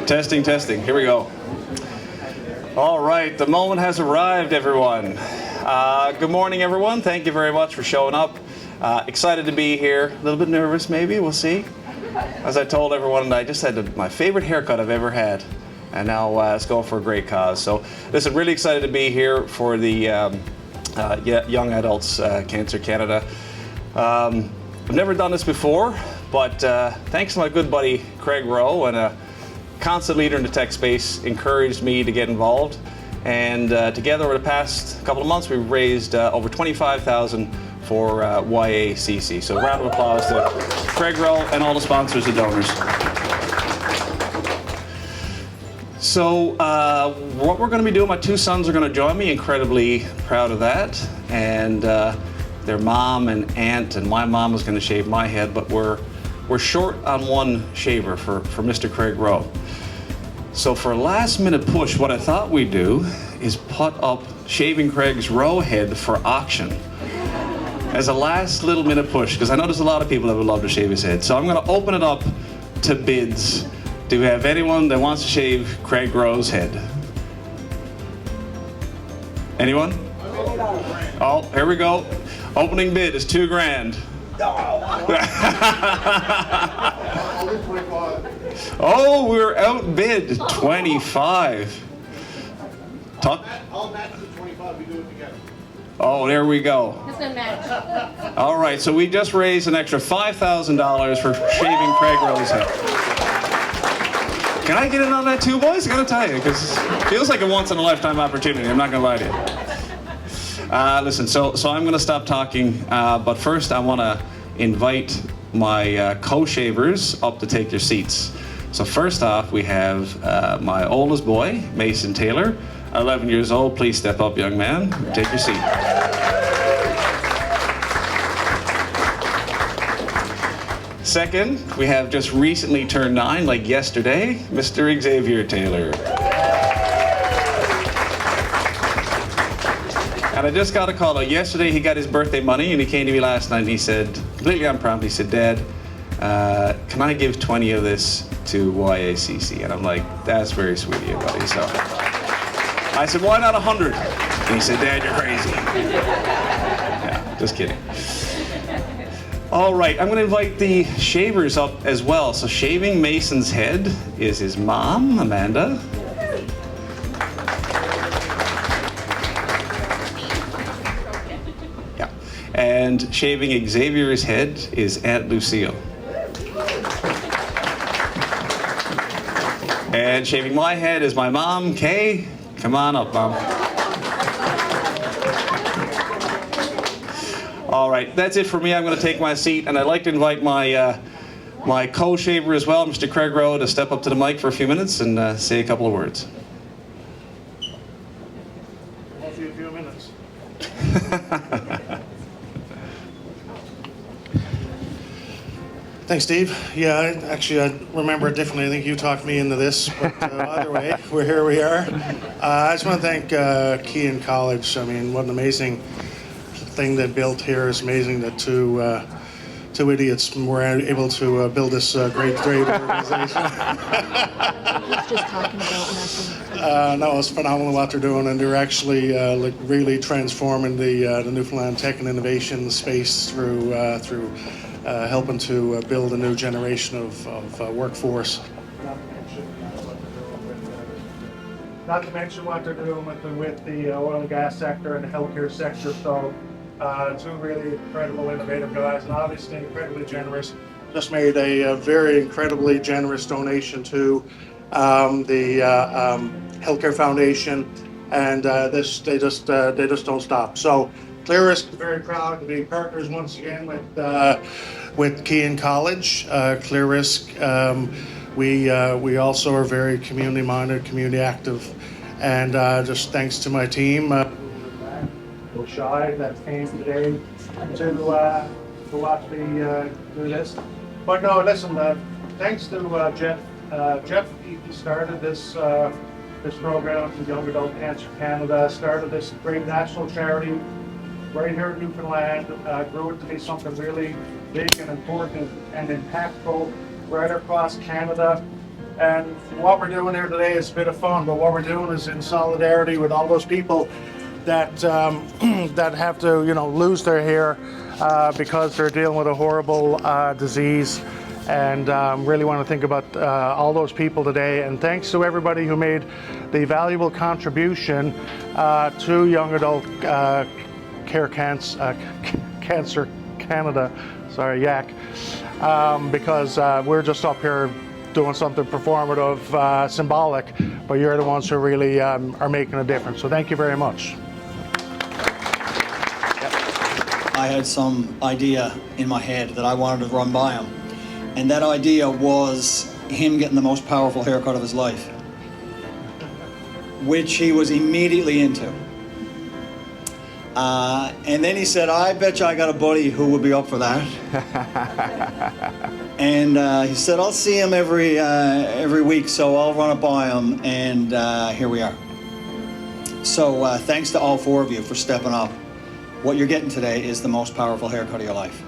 Testing, testing. Here we go. All right, the moment has arrived, everyone. Good morning, everyone. Thank you very much for showing up. Excited to be here. A little bit nervous, maybe. We'll see. As I told everyone, I just had my favorite haircut I've ever had. And now it's going for a great cause. So, listen, really excited to be here for the Young Adults Cancer Canada. I've never done this before, but thanks to my good buddy Craig Rowe, and a constant leader in the tech space, encouraged me to get involved. And together over the past couple of months, we've raised over $25,000 for YACC. So a round of applause to Craig Rowe and all the sponsors and donors. So what we're going to be doing, my two sons are going to join me, incredibly proud of that. And their mom and aunt and my mom is going to shave my head, but we're short on one shaver for Mr. Craig Rowe. So for a last minute push, what I thought we'd do is put up Shaving Craig's Rowe head for auction as a last little minute push, because I know there's a lot of people that would love to shave his head. So I'm going to open it up to bids. Do we have anyone that wants to shave Craig Rowe's head? Anyone? Oh, here we go. Opening bid is $2,000. Oh, we're outbid 25. I'll match the 25. We do it together. Oh, there we go. It's a match. All right, so we just raised an extra $5,000 for shaving Craig Rowe's head. Can I get in on that too, boys? I gotta tell you, because it feels like a once-in-a-lifetime opportunity. I'm not gonna lie to you. Listen, so I'm gonna stop talking, but first I wanna invite my co-shavers up to take their seats. So first off, we have my oldest boy, Mason Taylor, 11 years old. Please step up, young man. Take your seat. Second, we have just recently turned 9, like yesterday, Mr. Xavier Taylor. And I just got a call out yesterday. He got his birthday money, and he came to me last night and he said, completely unprompted, he said, Dad, can I give 20 of this to YACC? And I'm like, that's very sweet of you, buddy. So I said, why not 100? And he said, Dad, you're crazy. Yeah, just kidding. All right, I'm going to invite the shavers up as well. So shaving Mason's head is his mom, Amanda. Yeah. And shaving Xavier's head is Aunt Lucille. And shaving my head is my mom, Kay. Come on up, Mom. All right, that's it for me. I'm going to take my seat, and I'd like to invite my my co-shaver as well, Mr. Craig Rowe, to step up to the mic for a few minutes and say a couple of words. I'll see you in a few minutes. Thanks, Steve. Yeah, I remember it differently. I think you talked me into this, but either way, here we are. I just want to thank Keyin College. I mean, what an amazing thing they built here. It's amazing that two idiots were able to build this great organization. He's just talking about nothing. No, it's phenomenal what they're doing, and they're actually really transforming the Newfoundland tech and innovation space through helping to build a new generation of workforce. Not to mention what they're doing with the oil and gas sector and the healthcare sector. So, two really incredible, innovative guys, and obviously incredibly generous. Just made a very incredibly generous donation to the Healthcare Foundation, and they just don't stop. So, Clearisk is very proud to be partners once again with Keyin College. Clearisk, we also are very community-minded, community active, and just thanks to my team, Shy that came today to watch me do this. But no, listen, thanks to Geoff. Geoff Eaton started this program for Young Adult Cancer Canada, started this great national charity right here in Newfoundland, grew it to be something really big and important and impactful right across Canada. And what we're doing here today is a bit of fun, but what we're doing is in solidarity with all those people that that have to, lose their hair because they're dealing with a horrible disease. And really want to think about all those people today. And thanks to everybody who made the valuable contribution to Young Adult Cancer Canada, sorry, YACC, because we're just up here doing something performative, symbolic, but you're the ones who really are making a difference. So thank you very much. I had some idea in my head that I wanted to run by him, and that idea was him getting the most powerful haircut of his life, which he was immediately into. And then he said, I bet you I got a buddy who would be up for that. And he said, I'll see him every week, so I'll run it by him, and here we are. So thanks to all four of you for stepping up. What you're getting today is the most powerful haircut of your life.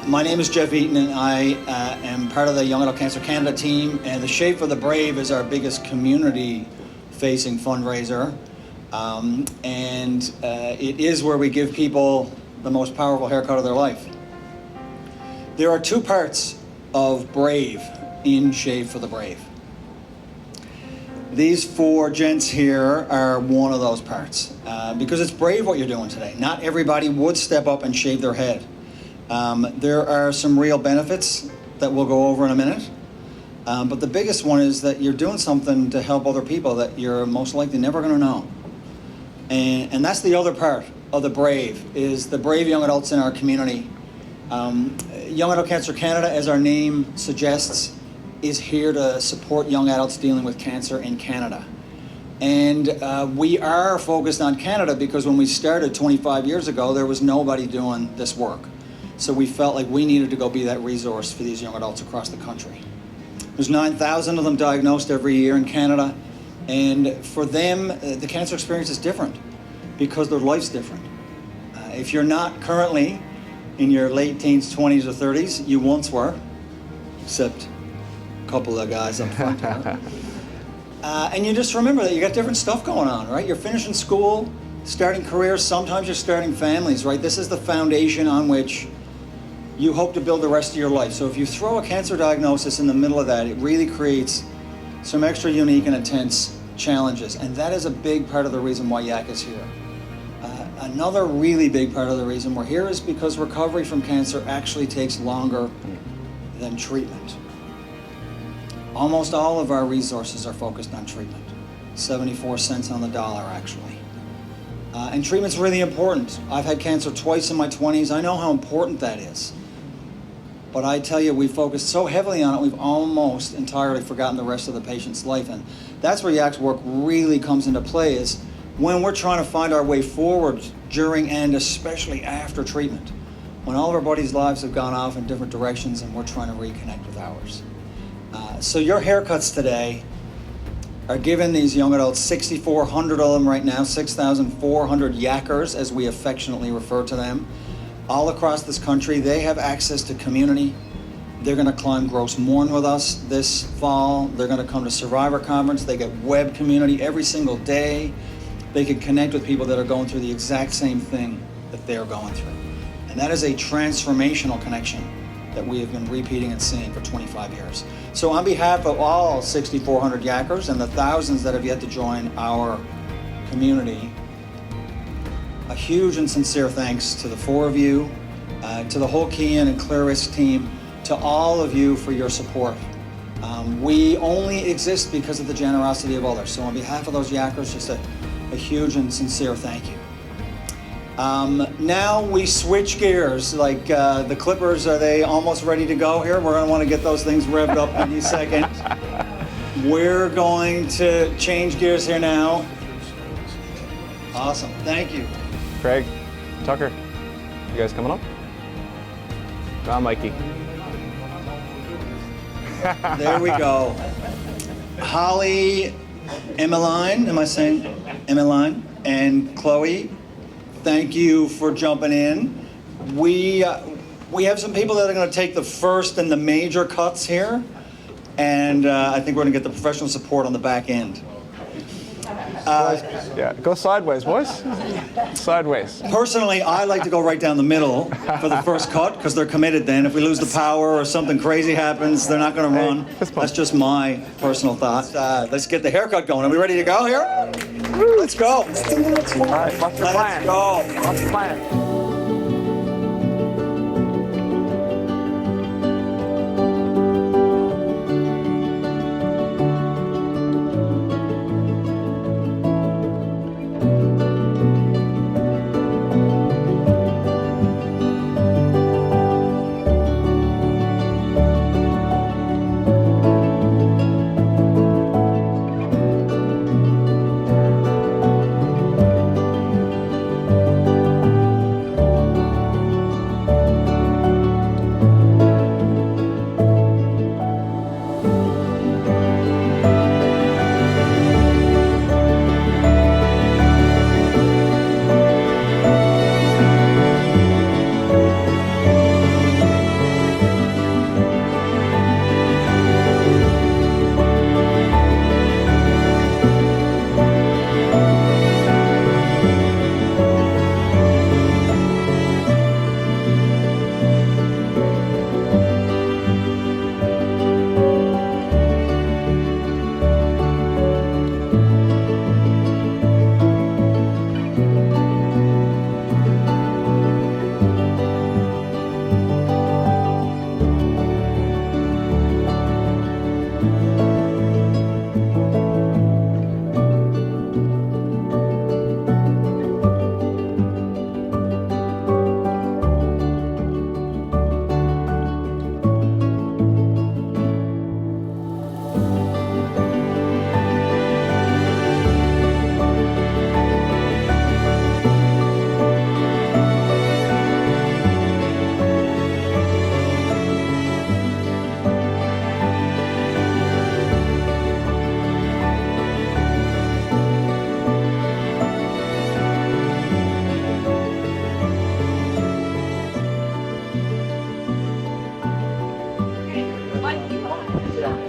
My name is Geoff Eaton, and I am part of the Young Adult Cancer Canada team, and the Shave for the Brave is our biggest community-facing fundraiser. It is where we give people the most powerful haircut of their life. There are two parts of Brave in Shave for the Brave. These four gents here are one of those parts, because it's brave what you're doing today. Not everybody would step up and shave their head. There are some real benefits that we'll go over in a minute. But the biggest one is that you're doing something to help other people that you're most likely never going to know. And that's the other part of the brave, is the brave young adults in our community. Young Adult Cancer Canada, as our name suggests, is here to support young adults dealing with cancer in Canada. And we are focused on Canada because when we started 25 years ago, there was nobody doing this work. So we felt like we needed to go be that resource for these young adults across the country. There's 9,000 of them diagnosed every year in Canada. And for them, the cancer experience is different because their life's different. If you're not currently in your late teens, 20s, or 30s, you once were, except a couple of guys up front here. And you just remember that you got different stuff going on, right? You're finishing school, starting careers, sometimes you're starting families, right? This is the foundation on which you hope to build the rest of your life. So if you throw a cancer diagnosis in the middle of that, it really creates some extra unique and intense challenges. And that is a big part of the reason why YACC is here. Another really big part of the reason we're here is because recovery from cancer actually takes longer than treatment. Almost all of our resources are focused on treatment. 74 cents on the dollar, actually. And treatment's really important. I've had cancer twice in my 20s. I know how important that is. But I tell you, we focused so heavily on it, we've almost entirely forgotten the rest of the patient's life. And that's where YACC's work really comes into play, is when we're trying to find our way forward during and especially after treatment. when all of our buddies' lives have gone off in different directions and we're trying to reconnect with ours. So your haircuts today are giving these young adults, 6,400 of them right now, 6,400 yackers, as we affectionately refer to them, all across this country. They have access to community. They're going to climb Gross Morn with us this fall. They're going to come to Survivor Conference. They get web community every single day. They can connect with people that are going through the exact same thing that they're going through. And that is a transformational connection that we have been repeating and seeing for 25 years. So on behalf of all 6,400 yackers and the thousands that have yet to join our community, a huge and sincere thanks to the four of you, to the whole Keyin and Clear team, to all of you for your support. We only exist because of the generosity of others. So on behalf of those yackers, just a huge and sincere thank you. Now we switch gears. Like the Clippers, are they almost ready to go here? We're going to want to get those things revved up in any second. We're going to change gears here now. Awesome. Thank you. Craig, Tucker, you guys coming up? Come on, Mikey. There we go. Holly, Emmeline, am I saying Emmeline, and Chloe, thank you for jumping in. We have some people that are going to take the first and the major cuts here, and I think we're going to get the professional support on the back end. Yeah, go sideways, boys. Sideways. Personally, I like to go right down the middle for the first cut because they're committed then. If we lose the power or something crazy happens, they're not going to run. That's just my personal thought. Let's get the haircut going. Are we ready to go here? Let's go. All right, what's the plan? Let's go. What's the plan?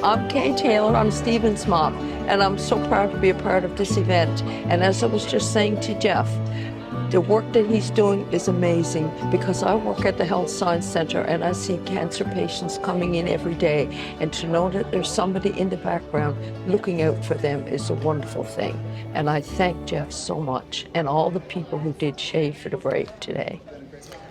I'm Kay Taylor, I'm Stephen's mom, and I'm so proud to be a part of this event. And as I was just saying to Geoff, the work that he's doing is amazing because I work at the Health Science Center and I see cancer patients coming in every day, and to know that there's somebody in the background looking out for them is a wonderful thing. And I thank Geoff so much and all the people who did Shave for the Brave today.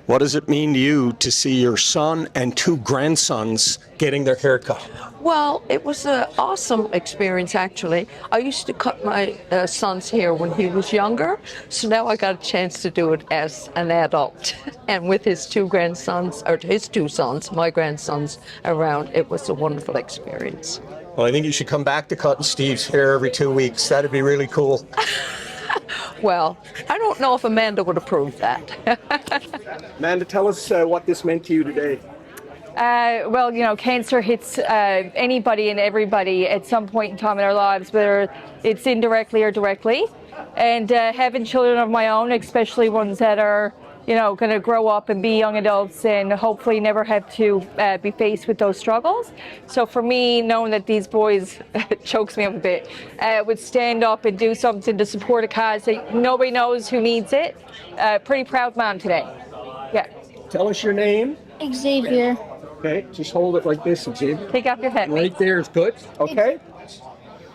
What does it mean to you to see your son and two grandsons getting their hair cut? Well, it was an awesome experience, actually. I used to cut my son's hair when he was younger, so now I got a chance to do it as an adult. And with his two grandsons, or his two sons, my grandsons around, it was a wonderful experience. Well, I think you should come back to cutting Steve's hair every 2 weeks. That'd be really cool. Well, I don't know if Amanda would approve that. Amanda, tell us what this meant to you today. Well, you know, cancer hits anybody and everybody at some point in time in our lives, whether it's indirectly or directly. And having children of my own, especially ones that are, you know, going to grow up and be young adults and hopefully never have to be faced with those struggles. So for me, knowing that these boys, chokes me up a bit, would stand up and do something to support a cause that nobody knows who needs it. Pretty proud mom today. Yeah. Tell us your name. Xavier. Okay, just hold it like this, Xavier. Take off your hat. Right there is good. Okay.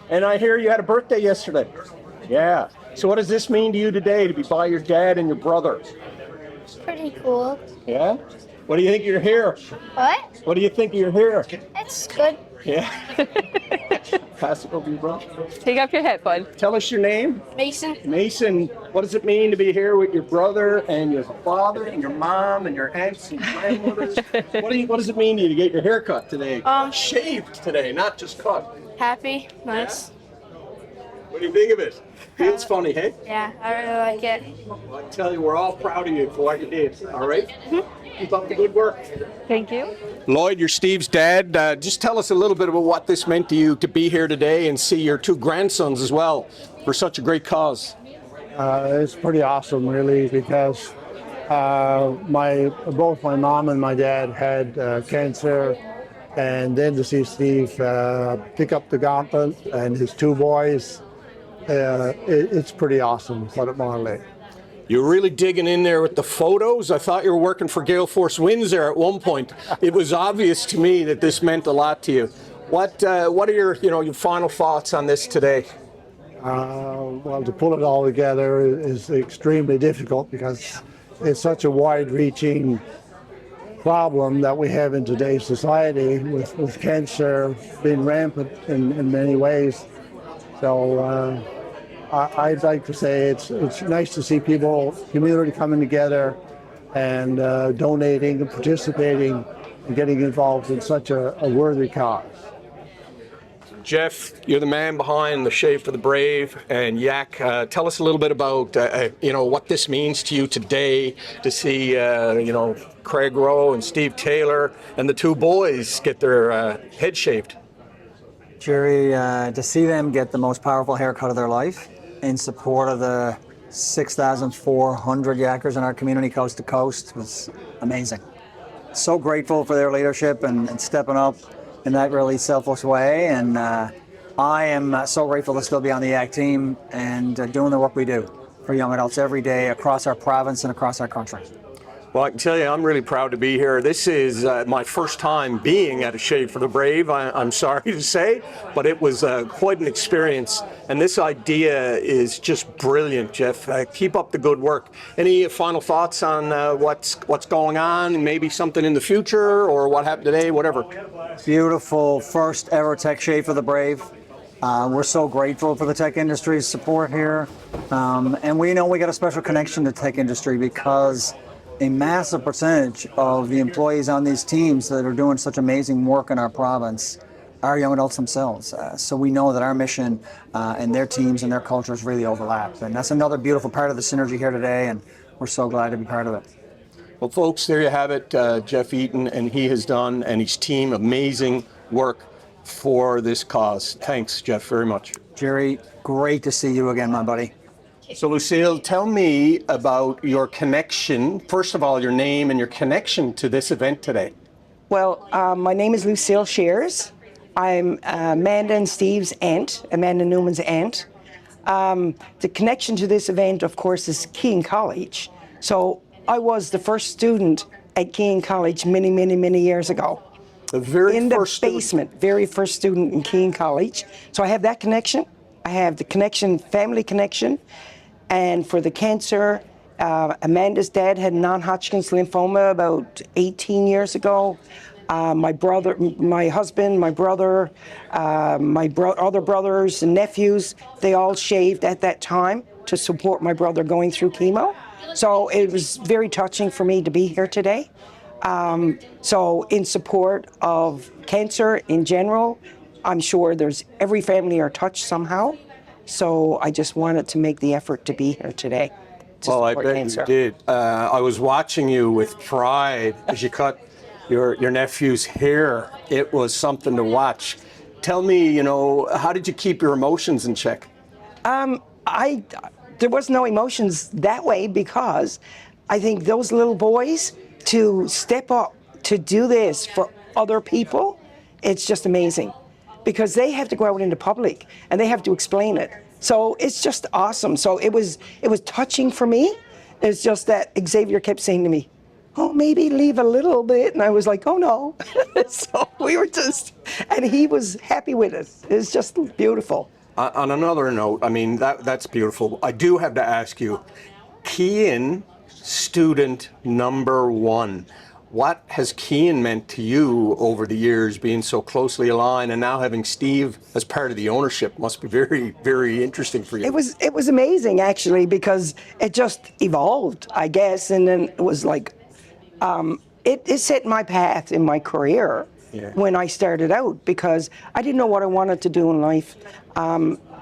And I hear you had a birthday yesterday. Yeah. So what does this mean to you today to be by your dad and your brother? Pretty cool. Yeah? What do you think you're here? What? What do you think you're here? It's good. Yeah. Pass it over to your brother. Take off your hat, bud. Tell us your name. Mason. Mason, what does it mean to be here with your brother and your father and your mom and your aunts and grandmothers? What does it mean to you to get your hair cut today? Shaved today, not just cut. Happy. Nice. What do you think of it? Feels funny, hey? Yeah, I really like it. Well, I tell you, we're all proud of you for what you did, all right? Keep up the good work. Thank you. Lloyd, you're Steve's dad. Just tell us a little bit about what this meant to you to be here today and see your two grandsons as well for such a great cause. It's pretty awesome, really, because both my mom and my dad had cancer, and then to see Steve pick up the gauntlet and his two boys, it's pretty awesome, put it mildly. You're really digging in there with the photos. I thought you were working for Gale Force Winds there at one point. It was obvious to me that this meant a lot to you. What are your final thoughts on this today? Well, to pull it all together is extremely difficult because it's such a wide-reaching problem that we have in today's society with cancer being rampant in many ways. So I'd like to say it's nice to see community coming together and donating and participating and getting involved in such a worthy cause. Geoff, you're the man behind the Shave for the Brave and YACC. Tell us a little bit about what this means to you today to see Craig Rowe and Steve Taylor and the two boys get their head shaved. Jerry, to see them get the most powerful haircut of their life in support of the 6,400 yackers in our community coast to coast was amazing. So grateful for their leadership and stepping up in that really selfless way, and I am so grateful to still be on the YACC team and doing the work we do for young adults every day across our province and across our country. Well, I can tell you, I'm really proud to be here. This is my first time being at a Shave for the Brave, I'm sorry to say, but it was quite an experience. And this idea is just brilliant, Geoff. Keep up the good work. Any final thoughts on what's going on, and maybe something in the future, or what happened today, whatever? Beautiful first ever Tech Shave for the Brave. We're so grateful for the tech industry's support here. And we know we got a special connection to tech industry because a massive percentage of the employees on these teams that are doing such amazing work in our province are young adults themselves. So we know that our mission and their teams and their cultures really overlap. And that's another beautiful part of the synergy here today, and we're so glad to be part of it. Well, folks, there you have it. Geoff Eaton, and he has done, and his team, amazing work for this cause. Thanks, Geoff, very much. Jerry, great to see you again, my buddy. So, Lucille, tell me about your connection. First of all, your name and your connection to this event today. Well, my name is Lucille Shears. I'm Amanda and Steve's aunt, Amanda Newman's aunt. The connection to this event, of course, is Keyin College. So I was the first student at Keyin College many years ago. The very in the first basement, student. very first student in Keyin College. So I have that connection. I have the connection, family connection. And for the cancer, Amanda's dad had non-Hodgkin's lymphoma about 18 years ago. My brother, my husband, my brother, other brothers and nephews, they all shaved at that time to support my brother going through chemo. So it was very touching for me to be here today. So in support of cancer in general, I'm sure every family are touched somehow. So I just wanted to make the effort to be here today to Well, I support bet cancer. you did. I was watching you with pride as you cut your nephew's hair. It was something to watch. Tell me, how did you keep your emotions in check? There was no emotions that way because I think those little boys to step up to do this for other people, it's just amazing because they have to go out into public and they have to explain it. So it's just awesome. So it was touching for me. It's just that Xavier kept saying to me, oh, maybe leave a little bit. And I was like, oh no. So we were and he was happy with it. It's just beautiful. On another note, I mean, that's beautiful. I do have to ask you, Keyin, student number 1. What has Keyin meant to you over the years, being so closely aligned, and now having Steve as part of the ownership must be very, very interesting for you. It was amazing actually because it just evolved, I guess, and then it was like it set my path in my career when I started out because I didn't know what I wanted to do in life.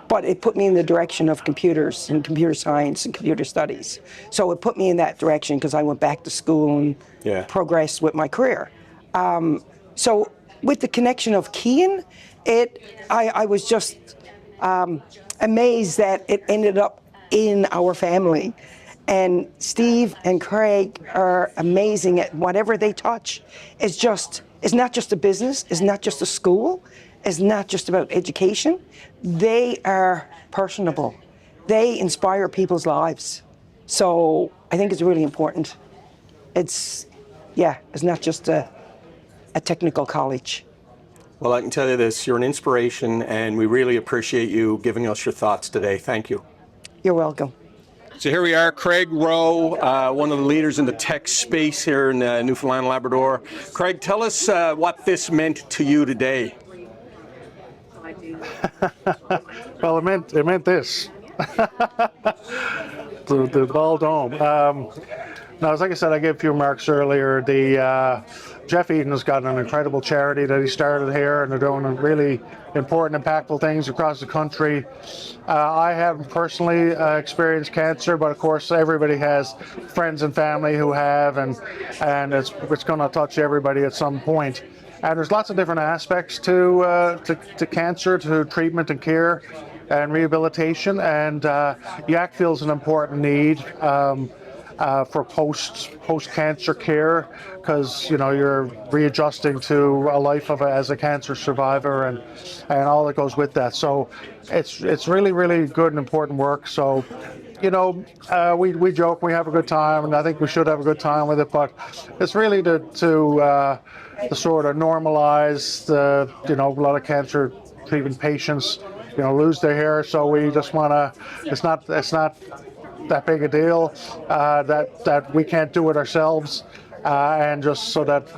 But it put me in the direction of computers and computer science and computer studies. So it put me in that direction because I went back to school and progressed with my career. So with the connection of Keyin, I was just amazed that it ended up in our family. And Steve and Craig are amazing at whatever they touch. It's not just a business, it's not just a school, it's not just about education. They are personable. They inspire people's lives. So I think it's really important. It's not just a technical college. Well, I can tell you this, you're an inspiration, and we really appreciate you giving us your thoughts today. Thank you. You're welcome. So here we are, Craig Rowe, one of the leaders in the tech space here in Newfoundland and Labrador. Craig, tell us what this meant to you today. Well, it meant this. the ball dome. Now, as like I said, I gave a few remarks earlier. Geoff Eaton has got an incredible charity that he started here, and they're doing really important, impactful things across the country. I haven't personally experienced cancer, but of course, everybody has friends and family who have, and it's going to touch everybody at some point. And there's lots of different aspects to cancer, to treatment and care and rehabilitation. And YACC feels an important need for post-cancer care because you're readjusting to a life as a cancer survivor and all that goes with that. So it's really, really good and important work. So we joke, we have a good time, and I think we should have a good time with it. But it's really to sort of normalize a lot of cancer treatment patients lose their hair. So we just want to. It's not that big a deal that we can't do it ourselves, and just so that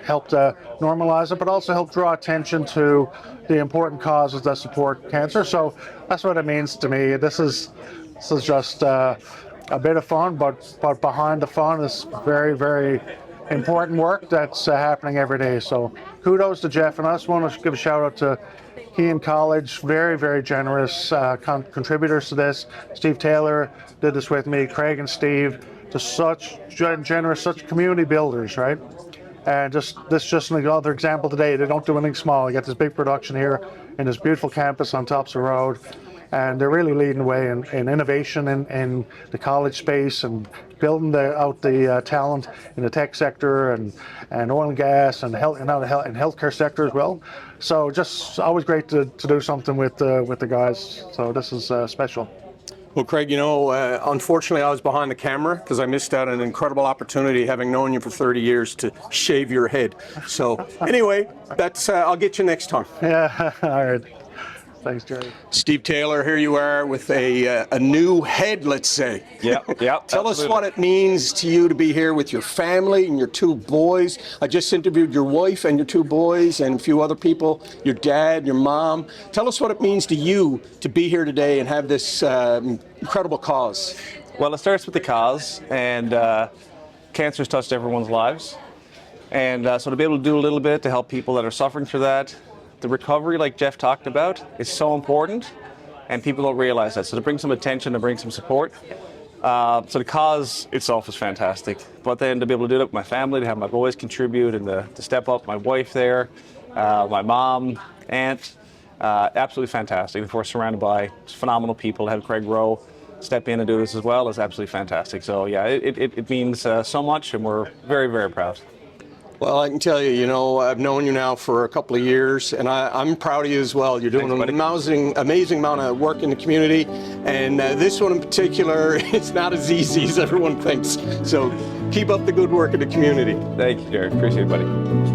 help to normalize it, but also help draw attention to the important causes that support cancer. So that's what it means to me. This is just a bit of fun, but behind the fun is very, very important work that's happening every day. So kudos to Geoff, and I just want to give a shout out to Keyin College, very, very generous contributors to this. Steve Taylor did this with me, Craig and Steve, just such generous, such community builders, right? And just another example today. They don't do anything small. You got this big production here in this beautiful campus on Topsa Road, and they're really leading the way in innovation in the college space and building out the talent in the tech sector and oil and gas and healthcare sector as well. So just always great to do something with the guys. So this is special. Well, Craig, unfortunately I was behind the camera because I missed out on an incredible opportunity, having known you for 30 years, to shave your head. So anyway, that's I'll get you next time. Yeah, all right. Thanks, Jerry. Steve Taylor, here you are with a new head, let's say. Yeah. Tell us what it means to you to be here with your family and your 2 boys. I just interviewed your wife and your 2 boys and a few other people, your dad, your mom. Tell us what it means to you to be here today and have this incredible cause. Well, it starts with the cause, and cancer's touched everyone's lives. And so to be able to do a little bit to help people that are suffering through that, the recovery, like Geoff talked about, is so important. and people don't realize that. So to bring some attention, to bring some support. So the cause itself is fantastic, but then to be able to do it with my family, to have my boys contribute, and to step up, my wife there, my mom, aunt, absolutely fantastic. Of course, surrounded by phenomenal people. To have Craig Rowe step in and do this as well is absolutely fantastic. So yeah, it means so much, and we're very, very proud. Well, I can tell you, you know, I've known you now for a couple of years, and I'm proud of you as well. You're doing an amazing amount of work in the community, and this one in particular is not as easy as everyone thinks. So keep up the good work in the community. Thank you, Jared. Appreciate it, buddy.